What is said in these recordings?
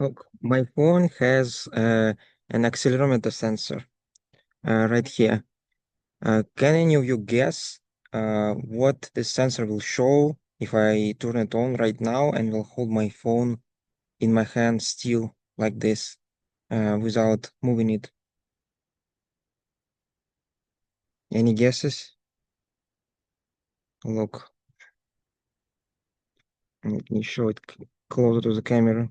Look, my phone has an accelerometer sensor right here. Can any of you guess what this sensor will show if I turn it on right now and will hold my phone in my hand still like this without moving it? Any guesses? Look, let me show it closer to the camera.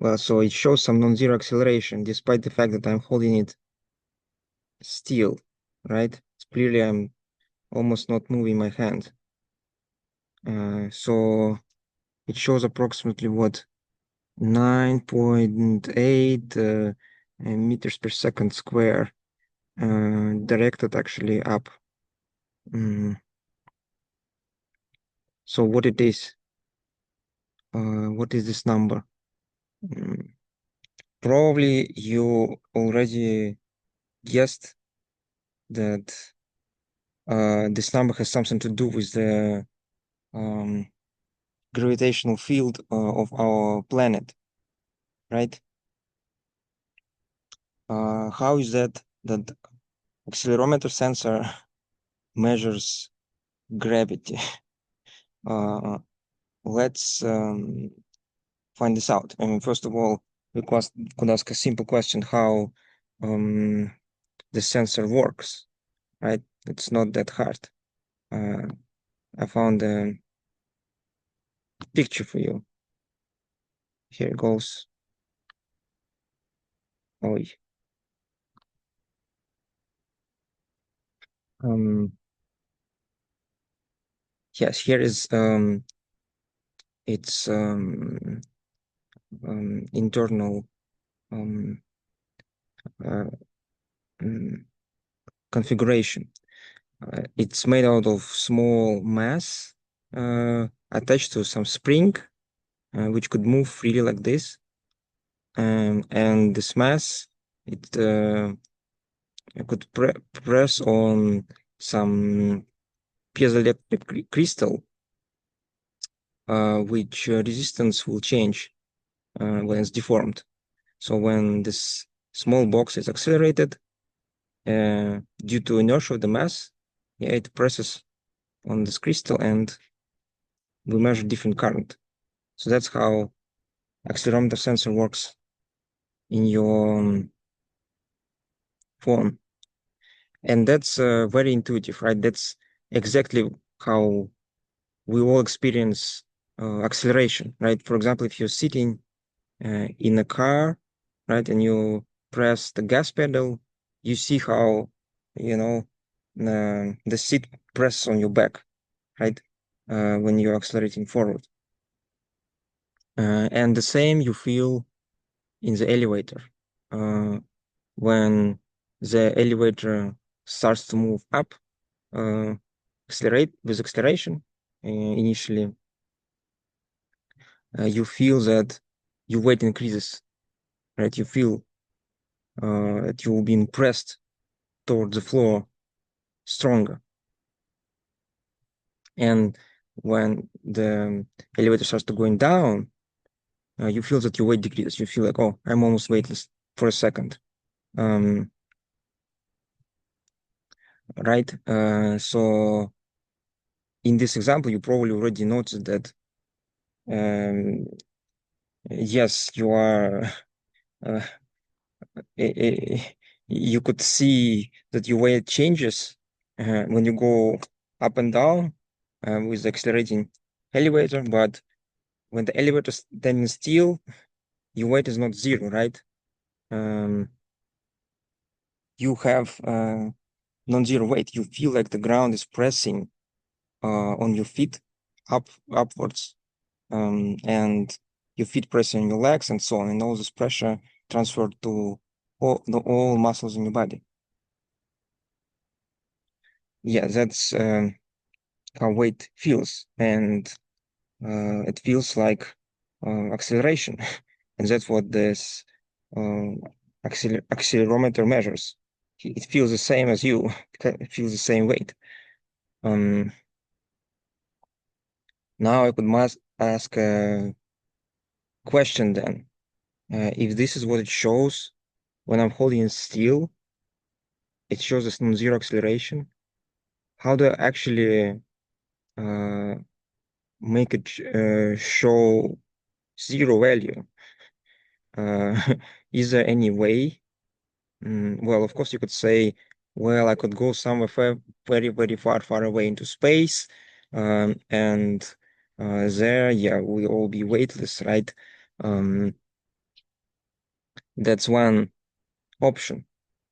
Well, so it shows some non-zero acceleration despite the fact that I'm holding it still, right? It's clearly I'm almost not moving my hand. So it shows approximately what 9.8 meters per second square, directed actually up. So what it is? What is this number? Probably you already guessed that this number has something to do with the um, gravitational field of our planet, right? How is that accelerometer sensor measures gravity? Let's find this out. I mean, first of all, we could ask a simple question: how the sensor works, right? It's not that hard. I found a picture for you. Here it goes. Oh, yes, here is its internal uh, configuration. It's made out of small mass attached to some spring, which could move freely like this. And this mass, it could press on some piezoelectric crystal, which resistance will change when it's deformed. So when this small box is accelerated, due to inertia of the mass, yeah, it presses on this crystal and we measure different current. So that's how accelerometer sensor works in your phone. And that's very intuitive, right? That's exactly how we all experience acceleration, right? For example, if you're sitting in a car, right, and you press the gas pedal, you see how, you know, the seat presses on your back, right, when you're accelerating forward. And the same you feel in the elevator. When the elevator starts to move up, acceleration initially, you feel that your weight increases, right? You feel that you're being pressed towards the floor stronger. And when the elevator starts to going down, you feel that your weight decreases. You feel like, oh, I'm almost weightless for a second. Right? So in this example, you probably already noticed that um, yes, you are uh, you could see that your weight changes when you go up and down with the accelerating elevator, but when the elevator is standing still, your weight is not zero, right? You have non-zero weight. You feel like the ground is pressing on your feet upwards, and your feet pressing on your legs and so on, and all this pressure transferred to all muscles in your body. Yeah, that's how weight feels, and it feels like acceleration, and that's what this uh, accelerometer measures. It feels the same as you. It feels the same weight. Um, Now I could must ask a question then. If this is what it shows when I'm holding still, it shows this non-zero acceleration. How do I actually uh, make it show zero value? Is there any way? Well, of course, you could say, well, I could go somewhere very, very far, far away into space, and there, yeah, we all be weightless, right? Um, that's one option,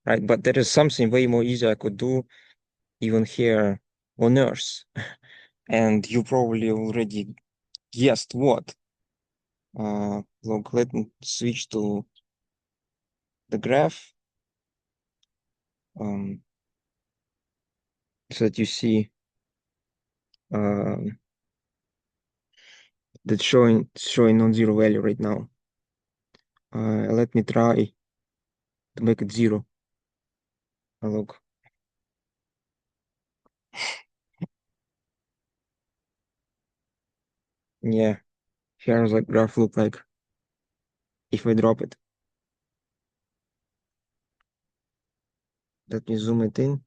right? But there is something way more easy I could do even here on Earth, and you probably already guessed what. Look, let me switch to the graph, so that you see um, that's showing non-zero value right now. Let me try to make it zero. Look, yeah, here's like graph look like if I drop it. Let me zoom it in.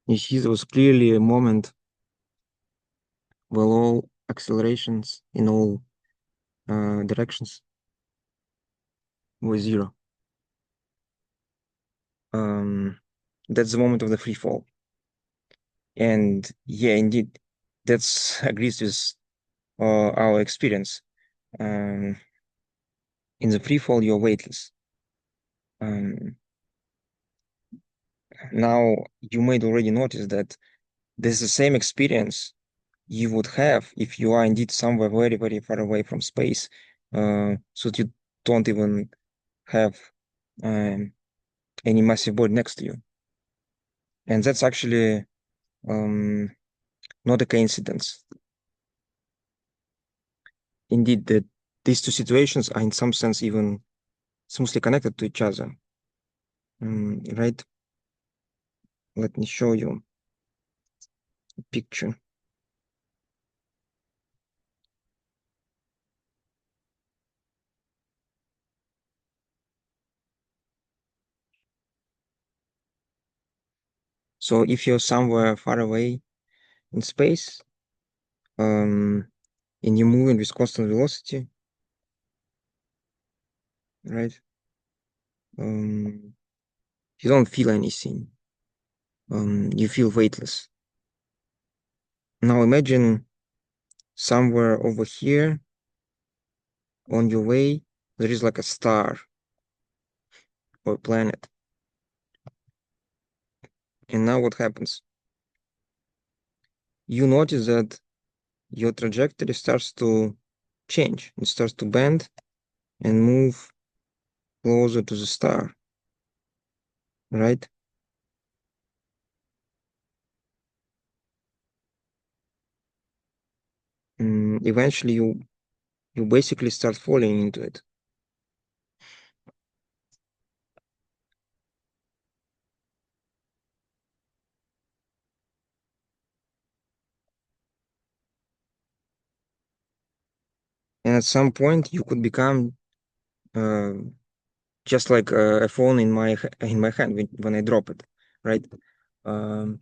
You see, there was clearly a moment where all accelerations in all directions were zero. Um, that's the moment of the free fall. And yeah, indeed, that's agrees with our experience. Um, in the free fall, you're weightless. Um, Now you might already notice that this is the same experience you would have if you are indeed somewhere very, very far away from space, so that you don't even have um, any massive body next to you. And that's actually um, not a coincidence. Indeed, that these two situations are in some sense even smoothly connected to each other. Right? Let me show you a picture. So if you're somewhere far away in space, um, and you're moving with constant velocity, right? You don't feel anything. You feel weightless. Now imagine somewhere over here on your way, there is like a star or planet. And now what happens? You notice that your trajectory starts to change. It starts to bend and move closer to the star, right? Eventually you basically start falling into it. And at some point you could become uh, just like a phone in my hand when I drop it, right? Um,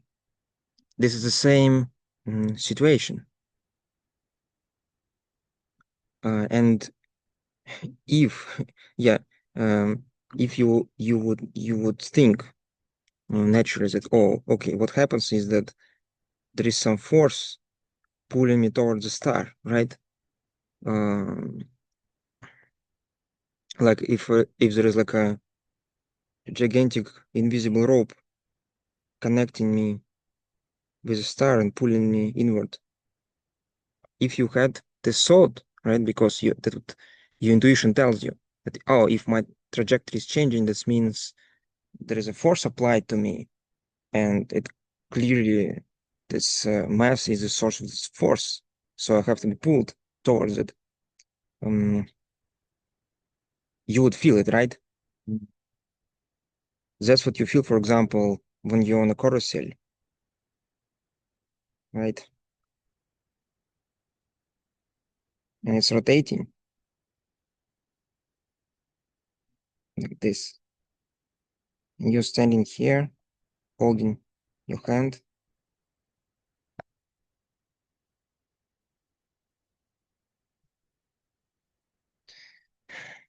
this is the same situation. And if yeah, um, if you would think naturally that, oh, okay, what happens is that there is some force pulling me towards the star, right? Um, like if there is like a gigantic invisible rope connecting me with a star and pulling me inward. If you had this thought, right, because your intuition tells you that, oh, if my trajectory is changing, this means there is a force applied to me, and it clearly this mass is the source of this force, so I have to be pulled towards it. Um, you would feel it, right? Mm. That's what you feel, for example, when you're on a carousel, right? And it's rotating like this. And you're standing here, holding your hand.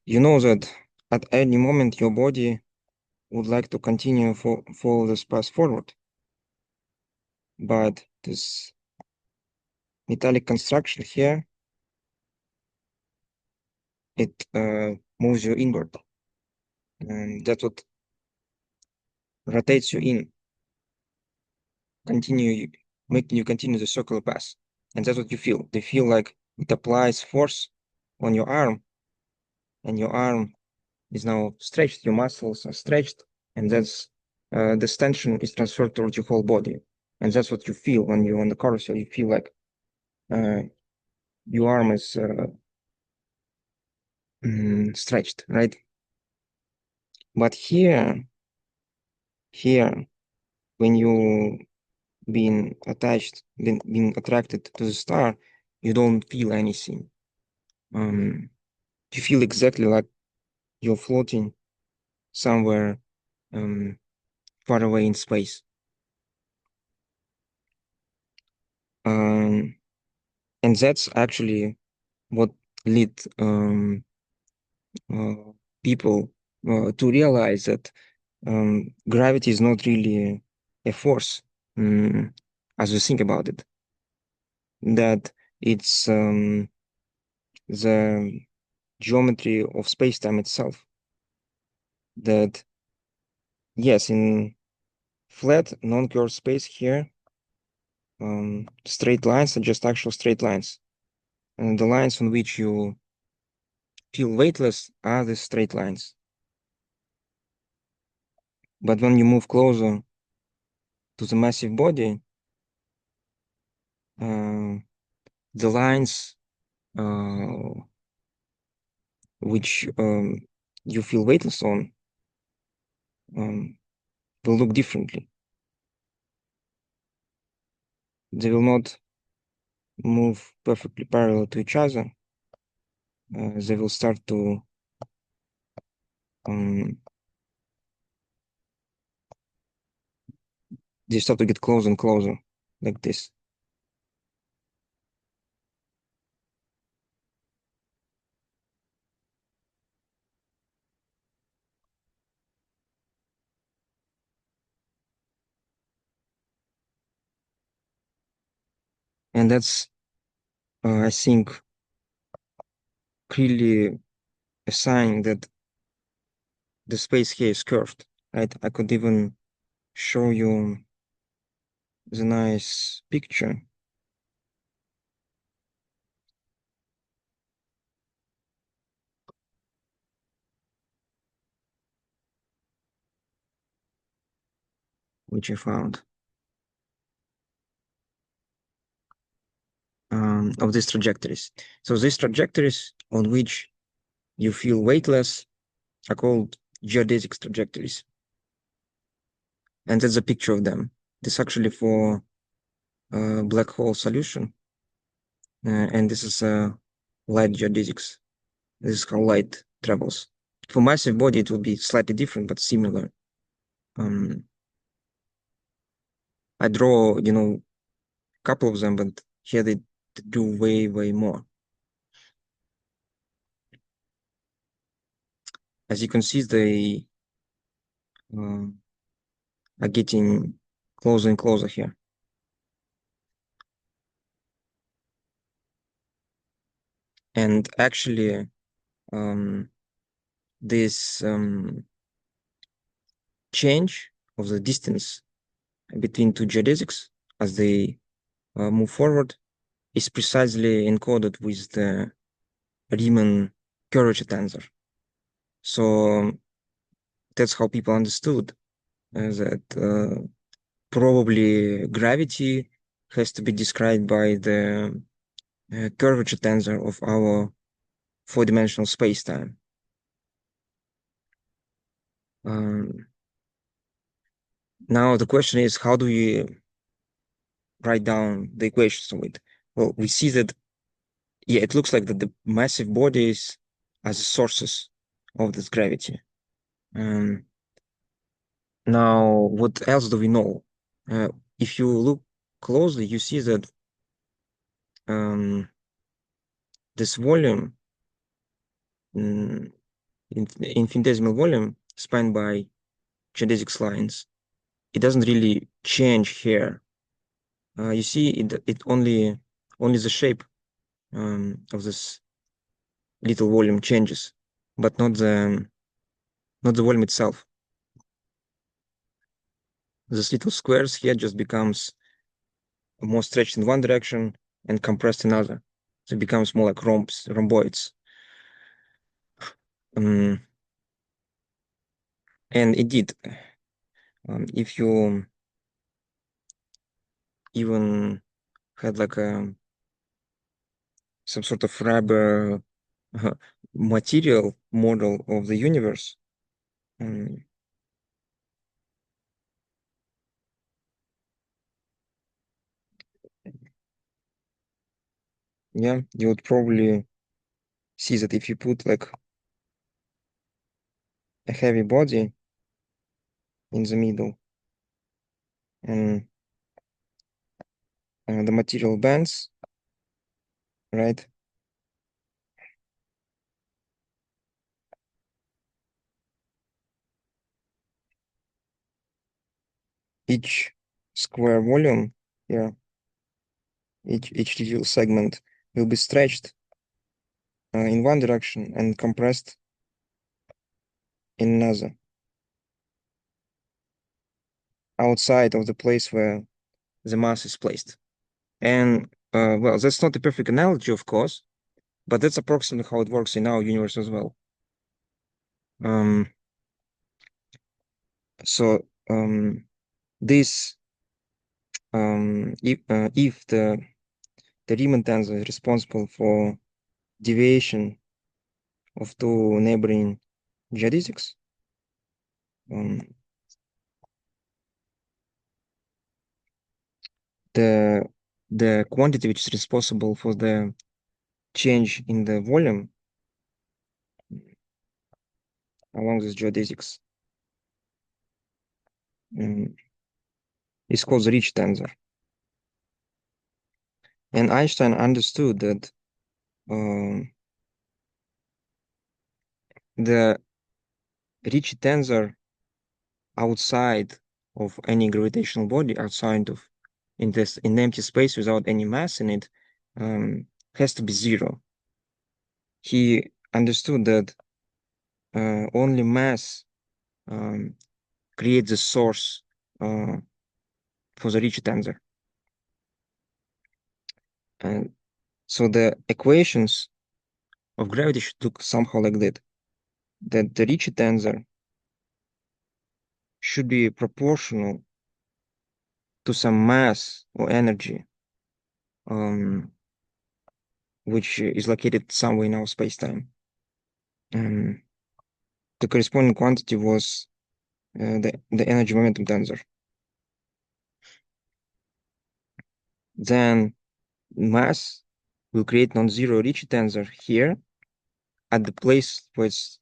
You know that at any moment your body would like to continue follow this path forward, but this metallic construction here, it moves you inward, and that's what rotates you in, making you continue the circular path, and that's what you feel. They feel like it applies force on your arm, and your arm is now stretched, your muscles are stretched, and that's this tension is transferred towards your whole body. And that's what you feel when you're on the carousel. You feel like uh, your arm is stretched, right? But here, when you being attracted to the star, you don't feel anything. You feel exactly like you're floating somewhere far away in space. And that's actually what lead uh, people to realize that gravity is not really a force as we think about it. That it's the geometry of space-time itself. That yes, in flat non-curved space here, straight lines are just actual straight lines, and the lines on which you feel weightless are the straight lines. But when you move closer to the massive body, the lines which you feel weightless on um, will look differently. They will not move perfectly parallel to each other. They will start to get closer and closer, like this. And that's, I think, clearly a sign that the space here is curved, right? I could even show you the nice picture. Which I found of these trajectories. So these trajectories on which you feel weightless are called geodesic trajectories. And that's a picture of them. This actually for a black hole solution. And this is light geodesics. This is how light travels. For massive body, it will be slightly different, but similar. I draw, a couple of them, but here they do way, way more. As you can see, they uh, are getting closer and closer here. And actually, this change of the distance between two geodesics as they move forward is precisely encoded with the Riemann curvature tensor. So that's how people understood that probably gravity has to be described by the curvature tensor of our four-dimensional space-time. Um, Now the question is, how do we write down the equations of it? Well, we see that, yeah, it looks like that the massive bodies are the sources of this gravity. Um, Now, what else do we know? If you look closely, you see that this volume, mm, infinitesimal volume spanned by geodesics lines, it doesn't really change here. You see, it only the shape of this little volume changes, but not the volume itself. This little squares here just becomes more stretched in one direction and compressed in another. So it becomes more like rhomboids. Um, and indeed, if you even had like some sort of rubber material model of the universe, um, yeah, you would probably see that if you put like a heavy body in the middle and the material bends, right? Each square volume, yeah, each little segment will be stretched in one direction and compressed in another, outside of the place where the mass is placed. And well, that's not a perfect analogy, of course, but that's approximately how it works in our universe as well. Um, so this if the Riemann tensor is responsible for deviation of two neighboring geodesics, um, the the quantity which is responsible for the change in the volume along these geodesics um, is called the Ricci tensor. And Einstein understood that um, the Ricci tensor outside of any gravitational body, outside of in empty space without any mass in it, has to be zero. He understood that only mass um, creates the source for the Ricci tensor. And so the equations of gravity should look somehow like that. That the Ricci tensor should be proportional to some mass or energy which is located somewhere in our space-time. Um, the corresponding quantity was the energy momentum tensor. Then mass will create non-zero Ricci tensor here at the place where it's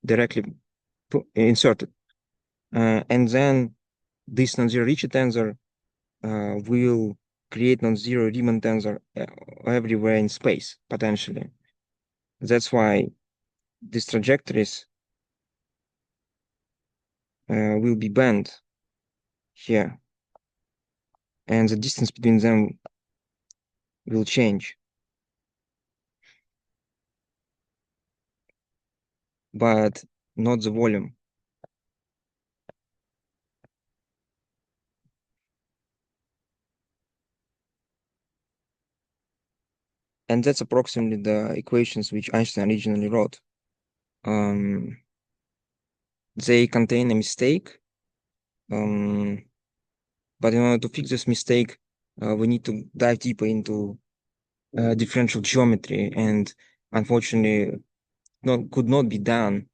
directly inserted. And then this non-zero Ricci tensor will create non-zero Riemann tensor everywhere in space, potentially. That's why these trajectories will be bent here, and the distance between them will change. But not the volume. And that's approximately the equations which Einstein originally wrote. They contain a mistake, but in order to fix this mistake, we need to dive deeper into differential geometry, and unfortunately, could not be done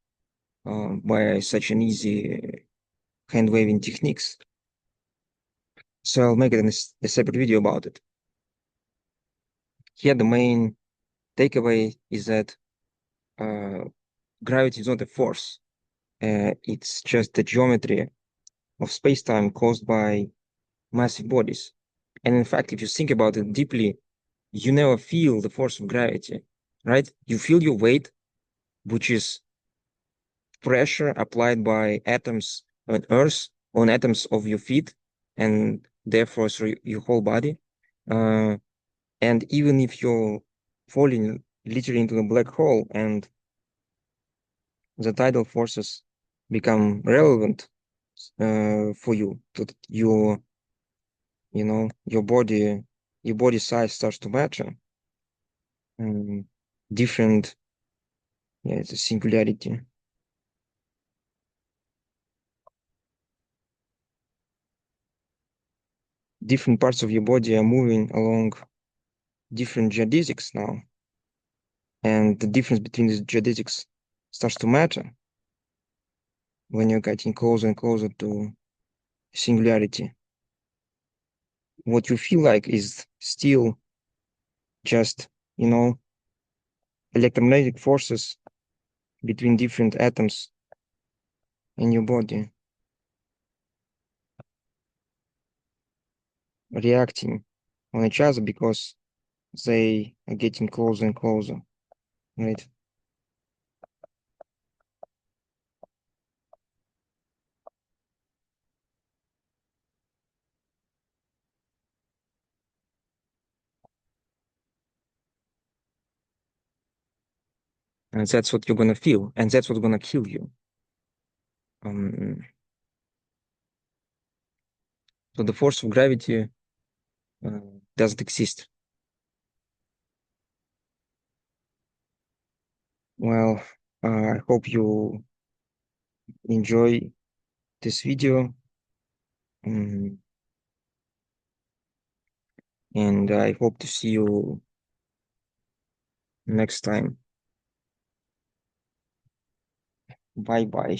by such an easy hand waving techniques. So I'll make it a separate video about it. Here, the main takeaway is that uh, gravity is not a force. It's just the geometry of space-time caused by massive bodies. And in fact, if you think about it deeply, you never feel the force of gravity, right? You feel your weight, which is pressure applied by atoms on Earth, on atoms of your feet, and therefore through your whole body. Uh, and even if you're falling literally into the black hole and the tidal forces become relevant for you, that your body size starts to matter. Um, different, yeah, it's a singularity. Different parts of your body are moving along different geodesics now, and the difference between these geodesics starts to matter when you're getting closer and closer to singularity. What you feel like is still just, you know, electromagnetic forces between different atoms in your body reacting on each other because they are getting closer and closer, right? And that's what you're gonna feel, and that's what's gonna kill you. Um, so the force of gravity uh, doesn't exist. Well, I hope you enjoy this video, um, and I hope to see you next time. Bye bye.